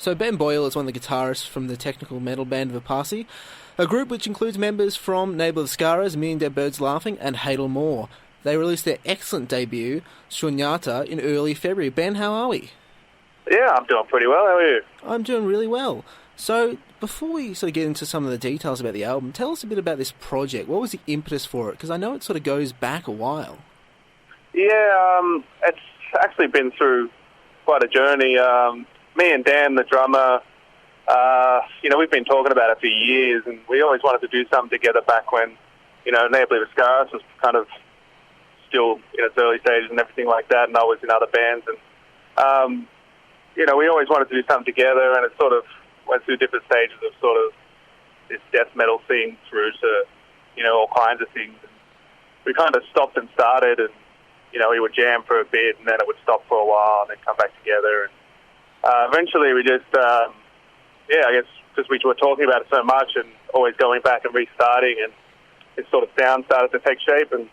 So Ben Boyle is one of the guitarists from the technical metal band Vipassi, a group which includes members from Ne Obliviscaris, Me and Dead Birds Laughing, and Hadal. They released their excellent debut, Shunyata, in early February. Ben, how are we? Yeah, I'm doing pretty well. How are you? I'm doing really well. So, before we sort of get into some of the details about the album, tell us a bit about this project. What was the impetus for it? Because I know it sort of goes back a while. Yeah, it's actually been through quite a journey. Me and Dan, the drummer, we've been talking about it for years, and we always wanted to do something together back when, Ne Obliviscaris was kind of still in its early stages and everything like that, and I was in other bands. And, we always wanted to do something together, and it sort of went through different stages of sort of this death metal thing through to, all kinds of things. And we kind of stopped and started, and, we would jam for a bit, and then it would stop for a while, and then come back together. And eventually we just, I guess because we were talking about it so much and always going back and restarting, and this sort of sound started to take shape, and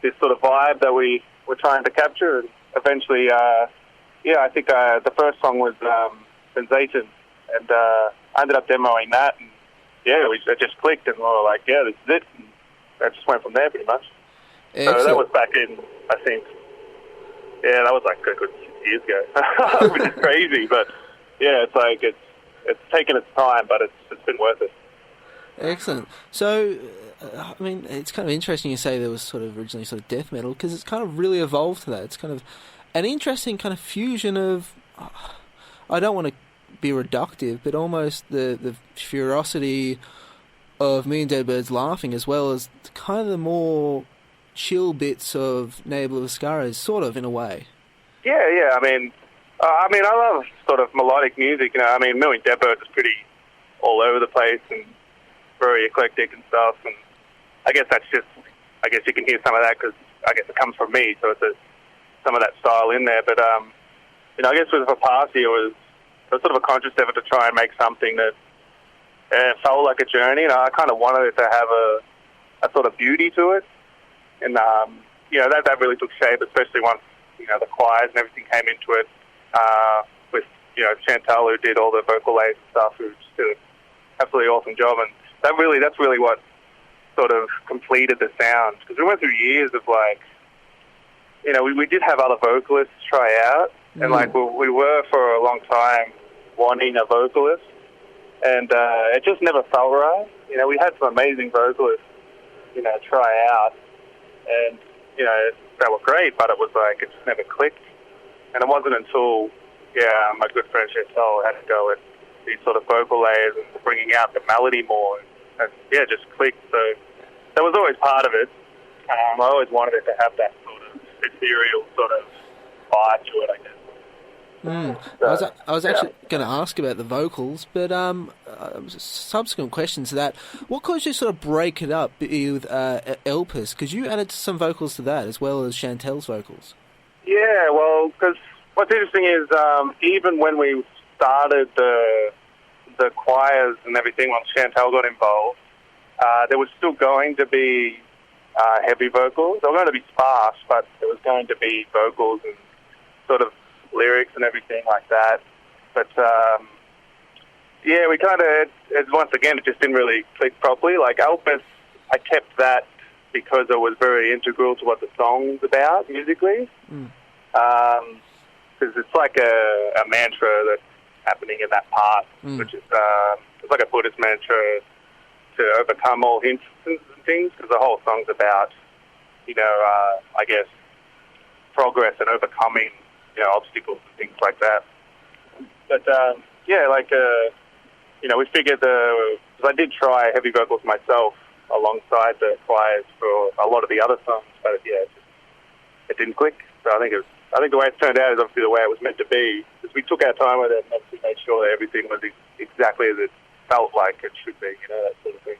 this sort of vibe that we were trying to capture. And eventually, I think the first song was Sensation, and I ended up demoing that, and it just clicked, and we were like, yeah, this is it, and that just went from there pretty much. Excellent. So that was back in, I think, that was like a good 6 years ago, which is crazy, but it's like it's taken its time, but it's been worth it. Excellent. So, it's kind of interesting you say there was sort of originally sort of death metal, because it's kind of really evolved to that. It's kind of an interesting kind of fusion of, I don't want to be reductive, but almost the ferocity of Me and Dead Birds Laughing, as well as kind of the more chill bits of Ne Obliviscaris, sort of, in a way. Yeah. I love sort of melodic music. Me and Dead Birds is pretty all over the place and very eclectic and stuff. And I guess you can hear some of that because I guess it comes from me, so it's some of that style in there. But I guess with Vipassi, it was sort of a conscious effort to try and make something that felt like a journey. And I kind of wanted it to have a sort of beauty to it. And, that really took shape, especially once, the choirs and everything came into it, with, Chantal, who did all the vocal lays and stuff, who just did an absolutely awesome job. And that's really what sort of completed the sound. Because we went through years of, we did have other vocalists try out, and, we were for a long time wanting a vocalist, and it just never felt right. We had some amazing vocalists, try out, and, they were great, but it was like, it just never clicked. And it wasn't until, my good friend Chantal had to go at these sort of vocal layers and bringing out the melody more, and it just clicked. So that was always part of it. I always wanted it to have that sort of ethereal sort of vibe to it, I guess. I was actually going to ask about the vocals, but subsequent questions to that. What caused you to sort of break it up with Elpis? Because you added some vocals to that as well as Chantel's vocals. Yeah, well, because what's interesting is even when we started the choirs and everything, once Chantal got involved, there was still going to be heavy vocals. They were going to be sparse, but there was going to be vocals and sort of lyrics and everything like that. But, we kind of, once again, it just didn't really click properly. Like, Elpis, I kept that because it was very integral to what the song's about musically. Because it's like a mantra that's happening in that part, which is it's like a Buddhist mantra to overcome all hindrances and things, because the whole song's about, I guess, progress and overcoming obstacles and things like that. But, we figured, because I did try heavy vocals myself alongside the choirs for a lot of the other songs, but it didn't click. So I think the way it turned out is obviously the way it was meant to be, because we took our time with it and obviously made sure that everything was exactly as it felt like it should be, that sort of thing.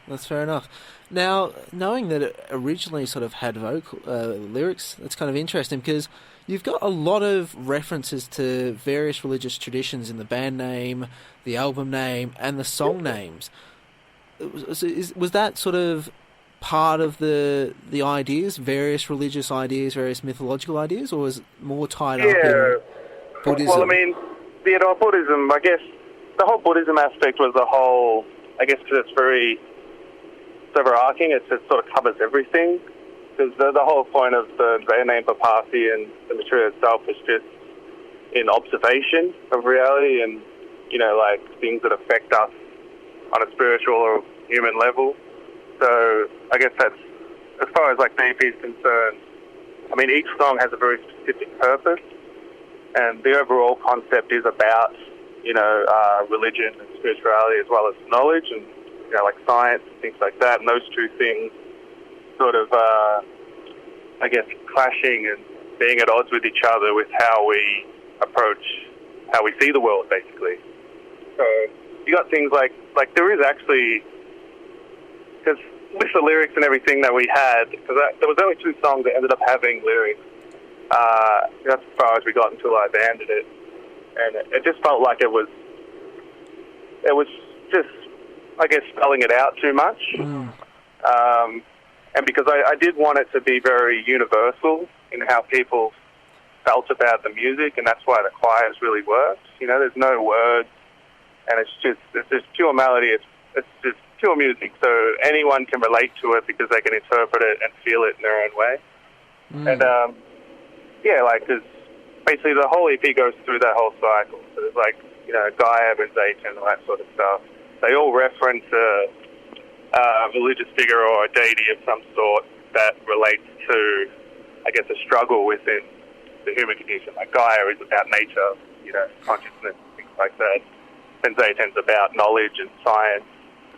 That's fair enough. Now, knowing that it originally sort of had vocal lyrics, that's kind of interesting, because you've got a lot of references to various religious traditions in the band name, the album name, and the song names. Was that sort of part of the ideas, various religious ideas, various mythological ideas, or was it more tied up in Buddhism? Well, Buddhism, I guess, the whole Buddhism aspect was the whole, I guess, because it's very overarching, it sort of covers everything. Because the whole point of their name Vipassi and the material itself is just in observation of reality and, like things that affect us on a spiritual or human level. So I guess that's, as far as like the EP is concerned, I mean, each song has a very specific purpose, and the overall concept is about, religion and spirituality as well as knowledge and, like science and things like that. And those two things sort of, I guess, clashing and being at odds with each other with how we approach, how we see the world, basically. So you got things like there is actually, because with the lyrics and everything that we had, because there was only 2 songs that ended up having lyrics. That's as far as we got until I abandoned it, and it just felt like it was just, I guess, spelling it out too much. And because I did want it to be very universal in how people felt about the music, and that's why the choirs really worked. There's no words, and it's just pure melody. It's just pure music, so anyone can relate to it because they can interpret it and feel it in their own way. And because basically the whole EP goes through that whole cycle. So there's like, Gaia and Zayton and all that sort of stuff. They all reference a religious figure or a deity of some sort that relates to, I guess, a struggle within the human condition. Like Gaia is about nature, consciousness, things like that. And Zayton's about knowledge and science.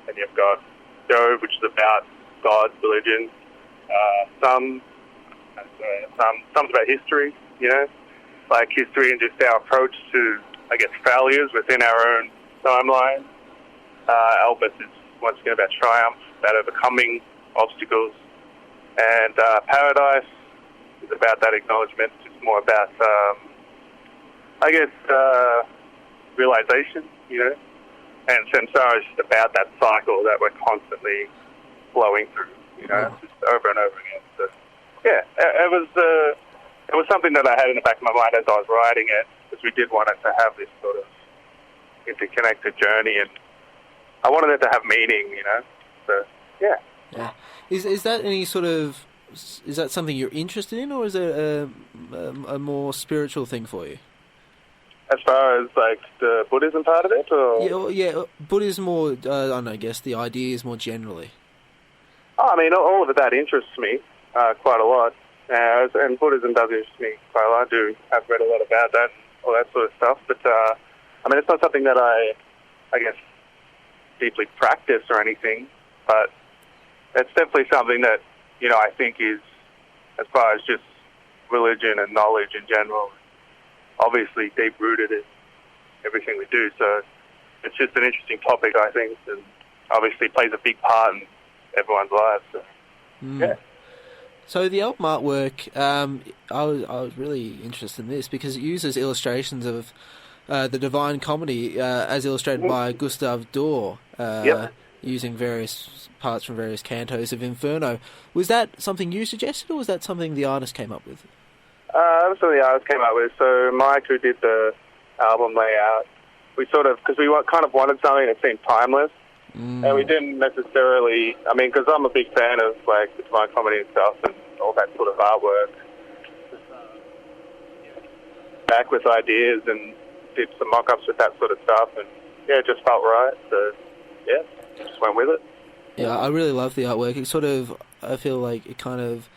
And you've got Jove, which is about God, religion. Some's about history, like history and just our approach to, I guess, failures within our own timeline. Elvis is once again about triumph, about overcoming obstacles. And Paradise is about that acknowledgement. It's more about, realization, And Samsara is just about that cycle that we're constantly flowing through, just over and over again. So, it was something that I had in the back of my mind as I was writing it, because we did want it to have this sort of interconnected journey, and I wanted it to have meaning, So, yeah. Yeah. Is that any sort of, is that something you're interested in, or is it a more spiritual thing for you? As far as, like, the Buddhism part of it, or? Yeah, Buddhism more, I guess the ideas more generally. Oh, I mean, all of that interests me quite a lot. And Buddhism does interest me quite a lot. I've read a lot about that and all that sort of stuff. But, it's not something that I guess, deeply practice or anything. But it's definitely something that, I think is, as far as just religion and knowledge in general, obviously deep-rooted in everything we do. So it's just an interesting topic, I think, and obviously plays a big part in everyone's lives. So, yeah. So the album artwork, I was really interested in this because it uses illustrations of the Divine Comedy as illustrated by Gustav Doré, using various parts from various cantos of Inferno. Was that something you suggested, or was that something the artist came up with? That was something the artist came up with. So Mike, who did the album layout, we sort of, because we kind of wanted something that seemed timeless, and we didn't necessarily, because I'm a big fan of, like, the Divine Comedy and stuff and all that sort of artwork. Back with ideas and did some mock-ups with that sort of stuff, and, it just felt right, so, just went with it. Yeah, I really love the artwork. It sort of, I feel like it kind of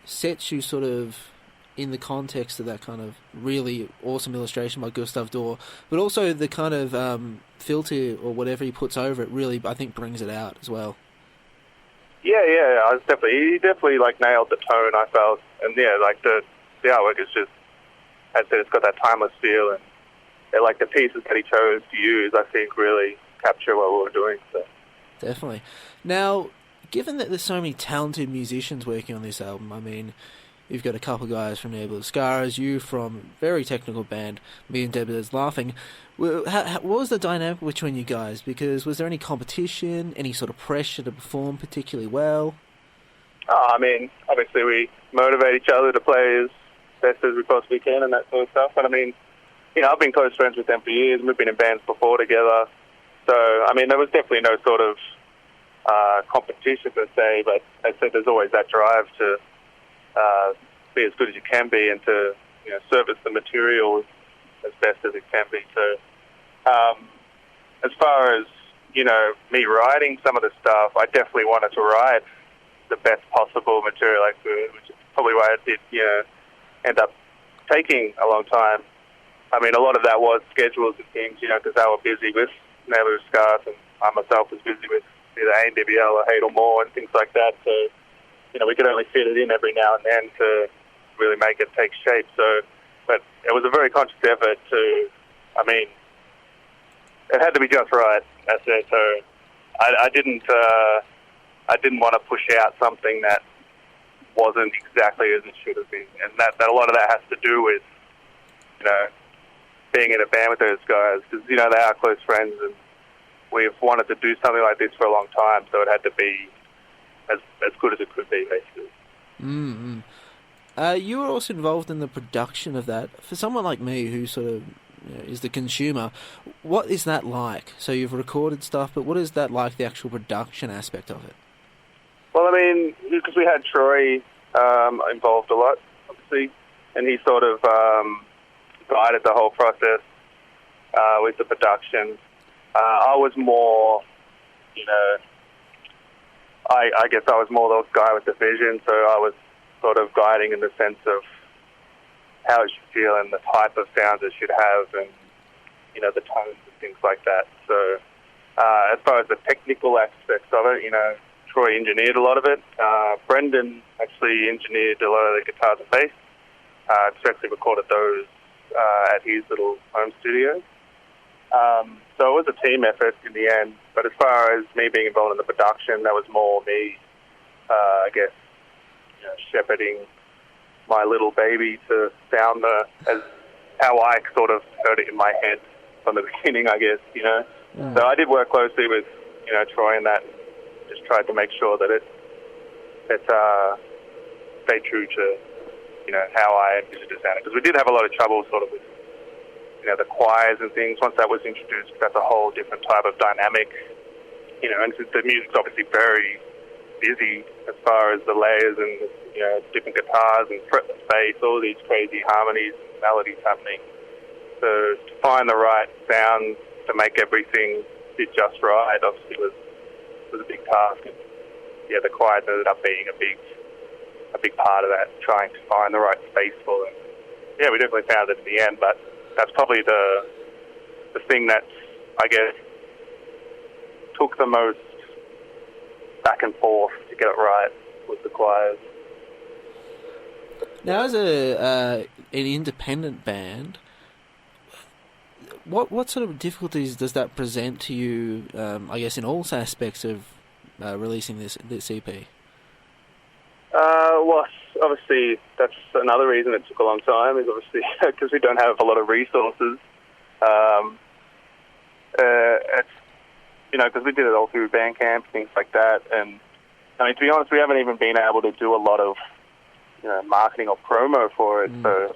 sets you sort of in the context of that kind of really awesome illustration by Gustav Doré, but also the kind of filter or whatever he puts over it really, I think, brings it out as well. He definitely like nailed the tone, I felt, and like the artwork is just, as I said, it's got that timeless feel, and like the pieces that he chose to use, I think, really capture what we were doing. So. Definitely. Now, given that there's so many talented musicians working on this album, you've got a couple of guys from Ne Obliviscaris, you from a very technical band, me and Deborah's Laughing. What was the dynamic between you guys? Because was there any competition, any sort of pressure to perform particularly well? Obviously we motivate each other to play as best as we possibly can and that sort of stuff. But I've been close friends with them for years. We've been in bands before together. So, I mean, there was definitely no sort of competition per se, but as I said, there's always that drive to be as good as you can be and to service the material as best as it can be. So as far as me writing some of the stuff, I definitely wanted to write the best possible material I could, which is probably why it did end up taking a long time. I mean, a lot of that was schedules and things, because they were busy with Ne Obliviscaris, and I myself was busy with either ANWL or Hadal more and things like that. So, we could only fit it in every now and then to really make it take shape. So, but it was a very conscious effort to, it had to be just right. That's it. So, I didn't want to push out something that wasn't exactly as it should have been, and that a lot of that has to do with, being in a band with those guys, because they are close friends, and we've wanted to do something like this for a long time, so it had to be as good as it could be, basically. You were also involved in the production of that. For someone like me, who sort of is the consumer, what is that like? So you've recorded stuff, but what is that like, the actual production aspect of it? Well, I mean, because we had Troy involved a lot, obviously, and he sort of guided the whole process with the production. I was more, I guess I was more the guy with the vision, so I was sort of guiding in the sense of how it should feel and the type of sounds it should have and, the tones and things like that. So as far as the technical aspects of it, Troy engineered a lot of it. Brendan actually engineered a lot of the guitars and bass. Actually recorded those at his little home studio. So it was a team effort in the end. But as far as me being involved in the production, that was more me, I guess, shepherding my little baby to sound as how I sort of heard it in my head from the beginning, I guess, So I did work closely with, Troy in that, just tried to make sure that it stayed true to, how I envisioned it sounding. Because we did have a lot of trouble sort of with, the choirs and things. Once that was introduced, that's a whole different type of dynamic, and the music's obviously very busy as far as the layers and, different guitars and fretless bass, all these crazy harmonies and melodies happening. So to find the right sound to make everything fit just right, obviously was a big task. And, the choirs ended up being a big part of that, trying to find the right space for them. Yeah, we definitely found it in the end, but that's probably the thing that, I guess, took the most back and forth to get it right with the choirs. Now, as an independent band, what sort of difficulties does that present to you, I guess, in all aspects of releasing this EP? Well, obviously, that's another reason it took a long time, is obviously because we don't have a lot of resources. It's, because we did it all through Bandcamp, things like that. And, to be honest, we haven't even been able to do a lot of, marketing or promo for it. So,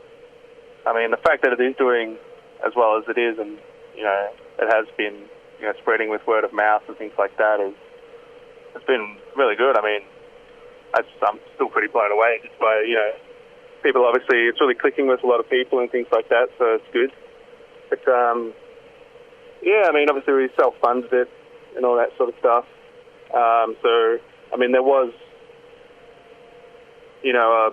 the fact that it is doing as well as it is, and, it has been, spreading with word of mouth and things like that, it's been really good. I'm still pretty blown away just by, people. Obviously, it's really clicking with a lot of people and things like that, so it's good. But, obviously we self-funded it and all that sort of stuff. So, there was, a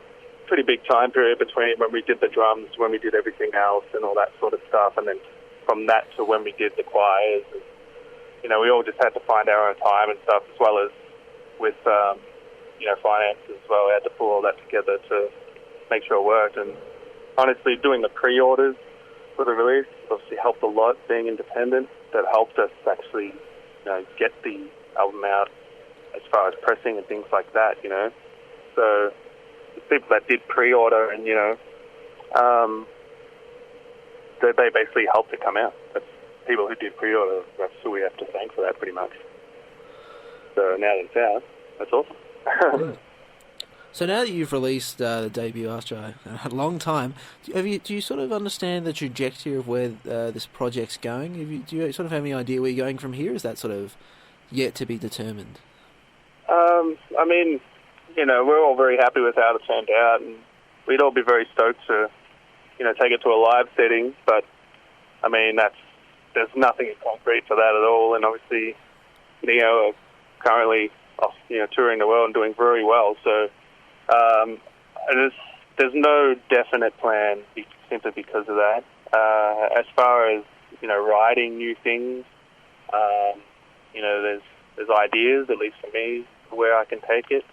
pretty big time period between when we did the drums, when we did everything else and all that sort of stuff, and then from that to when we did the choirs. And, we all just had to find our own time and stuff, as well as with, finances as well. We had to pull all that together to make sure it worked. And honestly, doing the pre-orders for the release obviously helped a lot, being independent. That helped us actually, get the album out as far as pressing and things like that, So the people that did pre-order and, they basically helped it come out. That's people who did pre-order. That's who we have to thank for that, pretty much. So now that it's out, that's awesome. So now that you've released the debut after a long time, do you sort of understand the trajectory of where this project's going? Do you sort of have any idea where you're going from here? Is that sort of yet to be determined? I mean, we're all very happy with how it turned out, and we'd all be very stoked to, take it to a live setting. But I mean, there's nothing in concrete for that at all. And obviously, Neo are currently off, touring the world and doing very well. So there's no definite plan simply because of that. As far as writing new things, there's ideas, at least for me, where I can take it.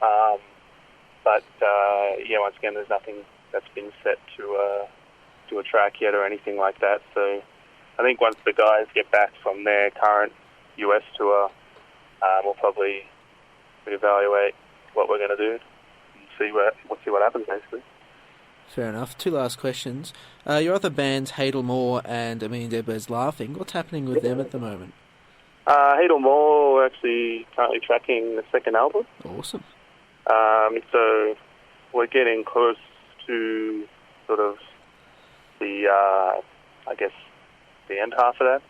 But once again, there's nothing that's been set to a track yet or anything like that. So I think once the guys get back from their current US tour, we'll probably reevaluate what we're going to do and see what happens, basically. Fair enough. Two last questions. Your other bands, Hadal Moore and Deadbird's Laughing, what's happening with them at the moment? Hadal Moore, we're actually currently tracking the second album. Awesome. So we're getting close to sort of the end half of that.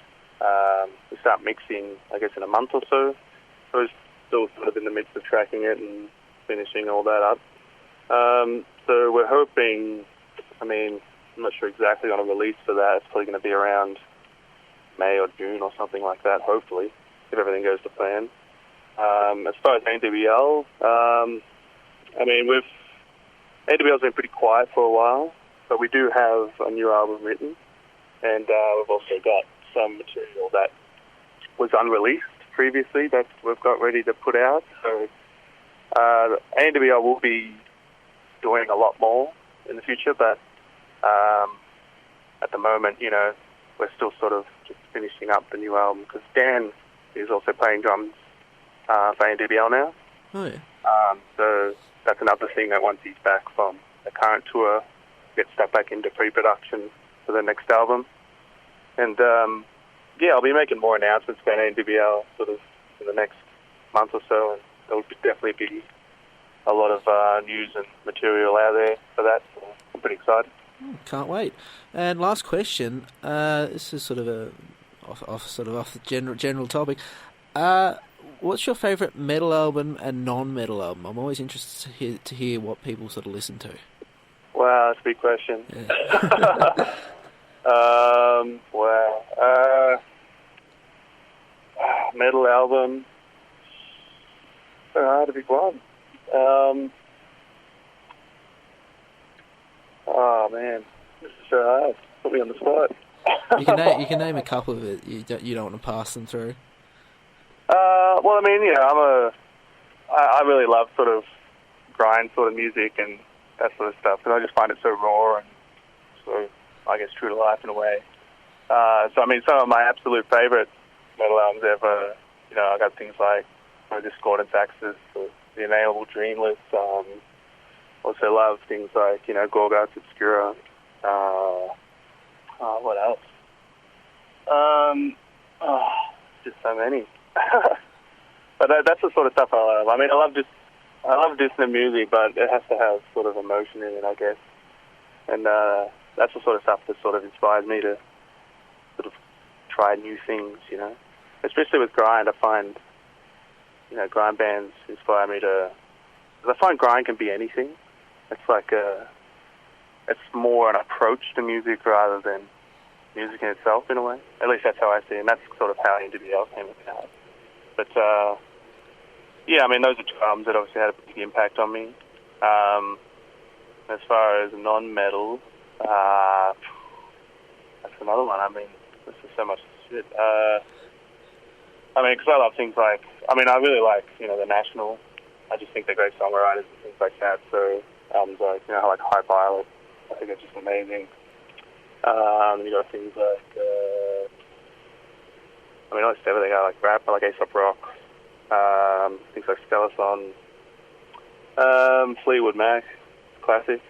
We start mixing, I guess, in a month or so. So we're still sort of in the midst of tracking it and finishing all that up. So we're hoping, I'm not sure exactly on a release for that. It's probably going to be around May or June or something like that, hopefully, if everything goes to plan. As far as NWL, NWL's been pretty quiet for a while, but we do have a new album written, and we've also got some material that was unreleased previously that we've got ready to put out. So NWL will be doing a lot more in the future, but at the moment, we're still sort of just finishing up the new album, because Dan is also playing drums for NWL now. Oh, yeah. So that's another thing that once he's back from the current tour, gets stuck back into pre-production for the next album. And I'll be making more announcements about NWL sort of in the next month or so, and there'll definitely be a lot of news and material out there for that. So I'm pretty excited. Can't wait. And last question. This is sort of off the general topic. What's your favourite metal album and non-metal album? I'm always interested to hear what people sort of listen to. Wow, that's a big question. Yeah. Metal album. So hard to pick one. Oh man, this is so hard. Put me on the spot. You can name a couple of it. You don't want to pass them through. I really love sort of grind sort of music and that sort of stuff, because I just find it so raw and so, I guess, true to life in a way. Some of my absolute favourite metal albums ever, I got things like Discordance Axis, or The Inalienable Dreamless. Also love things like, Gorguts Obscura. What else? Just so many. But that's the sort of stuff I love. I love dissonant music, but it has to have sort of emotion in it, I guess. And that's the sort of stuff that sort of inspires me to sort of try new things, Especially with grind, I find, grind bands inspire me to... Because I find grind can be anything. It's like it's more an approach to music rather than music in itself, in a way. At least that's how I see it, and that's sort of how NWL came about. But, those are two albums that obviously had a big impact on me. As far as non-metal, that's another one. This is so much shit. Because I love things like... I really like, The National. I just think they're great songwriters and things like that. So albums like, like High Violet, I think it's just amazing. You got things like... almost everything. I like rap, I like Aesop Rock, things like Stellathon, Fleetwood Mac, classic.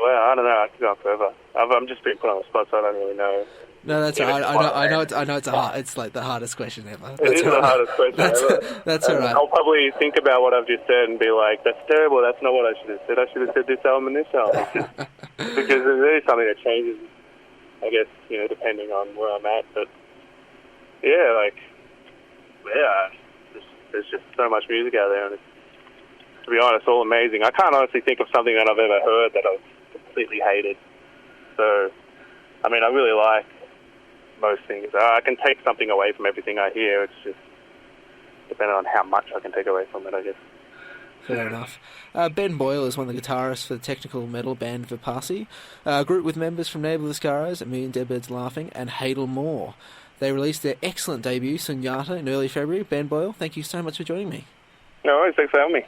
Well, I don't know. I could go on forever. I'm just being put on the spot, so I don't really know. No, that's all right. I know it's like the hardest question ever. It is the hardest question ever. That's all right. I'll probably think about what I've just said and be like, that's terrible. That's not what I should have said. I should have said this album and this album. Because there is something that changes, I guess, depending on where I'm at. But, there's just so much music out there. And it's, to be honest, all amazing. I can't honestly think of something that I've ever heard that I've completely hated. So, I really like most things. I can take something away from everything I hear. It's just depending on how much I can take away from it, I guess. Fair enough. Ben Boyle is one of the guitarists for the technical metal band Vipassi, a group with members from Ne Obliviscaris, A Million Dead Birds Laughing, and Hadal More. They released their excellent debut, Sunyata, in early February. Ben Boyle, thank you so much for joining me. No worries, thanks for having me.